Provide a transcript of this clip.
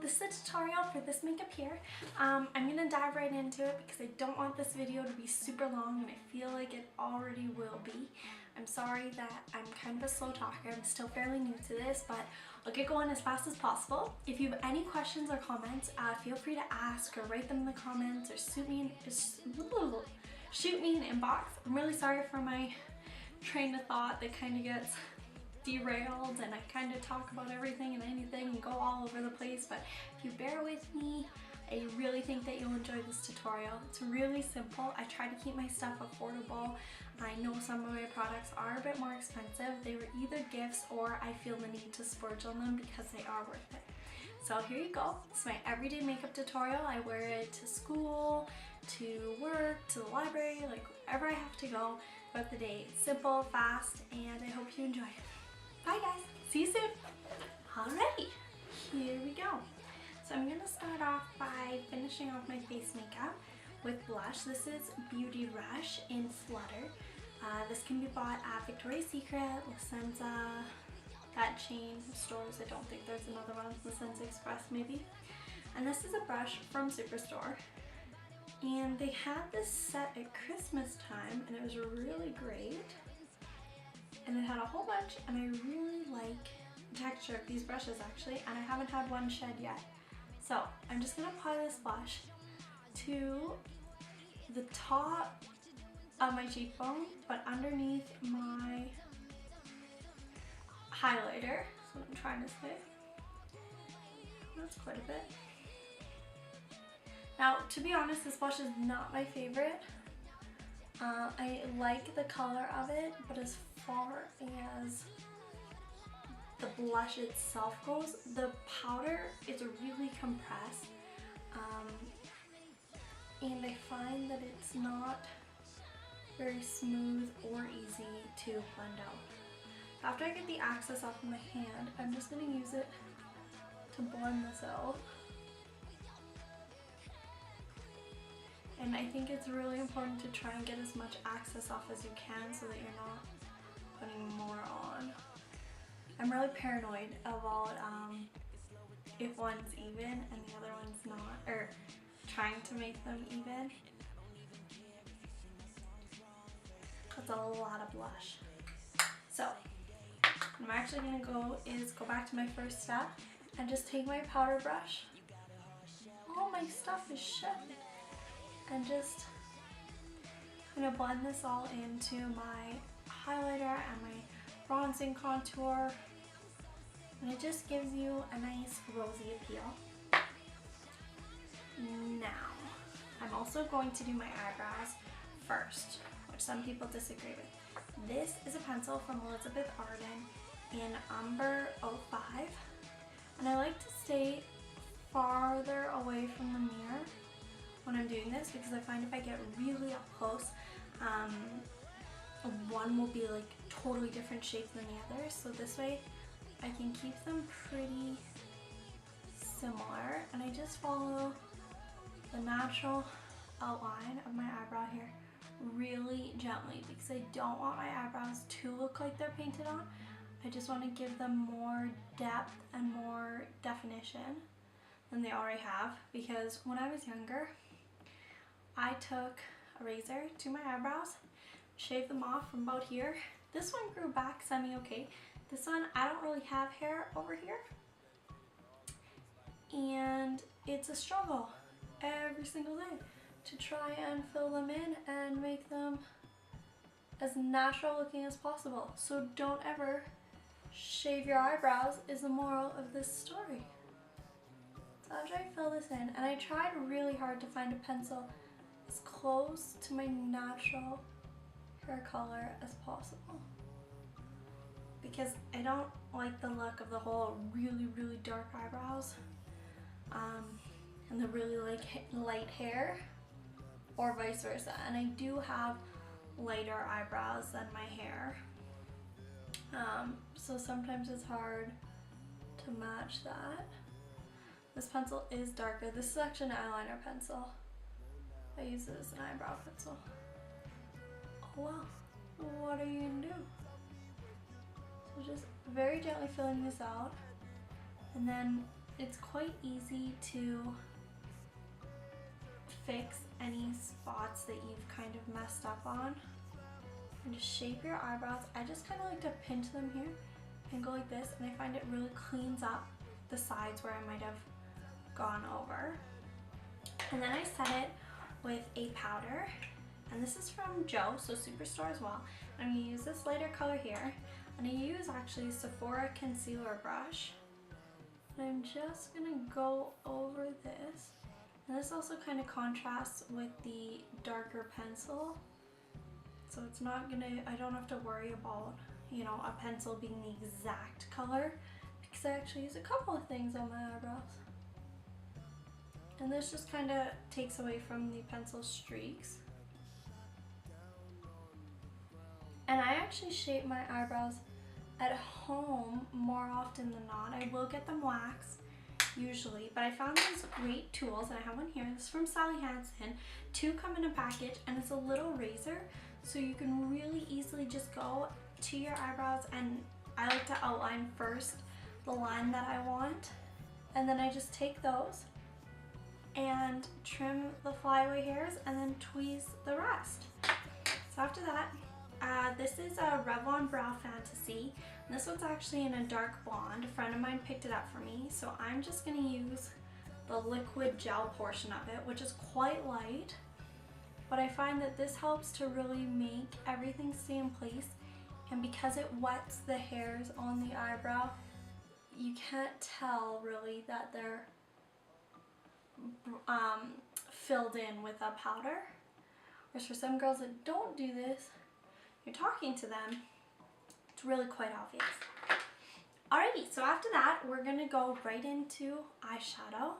this is a tutorial for this makeup here. I'm gonna dive right into it because I don't want this video to be super long and I feel like it already will be. I'm sorry that I'm kind of a slow talker. I'm still fairly new to this, but I'll get going as fast as possible. If you have any questions or comments, feel free to ask or write them in the comments or shoot me an inbox. I'm really sorry for my train of thought that kind of gets derailed and I kind of talk about everything and anything and go all over the place, but if you bear with me, I really think that you'll enjoy this tutorial. It's really simple. I try to keep my stuff affordable. I know some of my products are a bit more expensive. They were either gifts or I feel the need to splurge on them because they are worth it. So here you go. It's my everyday makeup tutorial. I wear it to school, to work, to the library, like wherever I have to go throughout the day. It's simple, fast, and I hope you enjoy it. Bye guys, see you soon. Alrighty, here we go. So I'm gonna start off by finishing off my face makeup with blush. This is Beauty Rush in Flutter. This can be bought at Victoria's Secret, La Senza, that chain of stores. I don't think there's another one, La Senza Express maybe. And this is a brush from Superstore. And they had this set at Christmas time and it was really great. And it had a whole bunch and I really like the texture of these brushes actually, and I haven't had one shed yet. So I'm just going to apply this blush to the top of my cheekbone but underneath my highlighter. That's what I'm trying to say. That's quite a bit. Now to be honest, this blush is not my favorite. I like the color of it, but as far as the blush itself goes, the powder is really compressed, and I find that it's not very smooth or easy to blend out. After I get the excess off of my hand, I'm just going to use it to blend this out. And I think it's really important to try and get as much excess off as you can so that you're not putting more on. I'm really paranoid about if one's even and the other one's not, or trying to make them even. That's a lot of blush. So what I'm actually going to go back to my first step and just take my powder brush. All my stuff is shut. And just I'm gonna blend this all into my highlighter and my bronzing contour, and it just gives you a nice rosy appeal. Now I'm also going to do my eyebrows first, which some people disagree with. This is a pencil from Elizabeth Arden in Umber 05, and I like to stay farther away from the mirror when I'm doing this because I find if I get really up close, one will be like totally different shape than the other. So this way I can keep them pretty similar, and I just follow the natural outline of my eyebrow here really gently because I don't want my eyebrows to look like they're painted on. I just want to give them more depth and more definition than they already have, because when I was younger I took a razor to my eyebrows, shaved them off from about here. This one grew back semi-okay. This one, I don't really have hair over here. And it's a struggle every single day to try and fill them in and make them as natural looking as possible. So don't ever shave your eyebrows is the moral of this story. So after I fill this in, and I tried really hard to find a pencil as close to my natural hair color as possible, because I don't like the look of the whole really dark eyebrows and the really light hair, or vice versa. And I do have lighter eyebrows than my hair, so sometimes it's hard to match that. This pencil is darker. This is actually an eyeliner pencil. I use it as an eyebrow pencil. Oh well, what are you gonna do? So just very gently filling this out, and then it's quite easy to fix any spots that you've kind of messed up on. And just shape your eyebrows. I just kind of like to pinch them here and go like this, and I find it really cleans up the sides where I might have gone over. And then I set it with a powder, and this is from Joe, so Superstore as well. I'm going to use this lighter color here, and I use actually a Sephora concealer brush. And I'm just going to go over this, and this also kind of contrasts with the darker pencil, so it's not going to, I don't have to worry about, you know, a pencil being the exact color, because I actually use a couple of things on my eyebrows. And this just kind of takes away from the pencil streaks. And I actually shape my eyebrows at home more often than not. I will get them waxed usually, but I found these great tools, and I have one here. This is from Sally Hansen. 2 come in a package, and it's a little razor, so you can really easily just go to your eyebrows, and I like to outline first the line that I want, and then I just take those and trim the flyaway hairs and then tweeze the rest. So after that, this is a Revlon Brow Fantasy. And this one's actually in a dark blonde. A friend of mine picked it up for me, so I'm just going to use the liquid gel portion of it, which is quite light. But I find that this helps to really make everything stay in place, and because it wets the hairs on the eyebrow, you can't tell really that they're filled in with a powder. Whereas for some girls that don't do this, you're talking to them, it's really quite obvious. Alrighty, so after that, we're gonna go right into eyeshadow.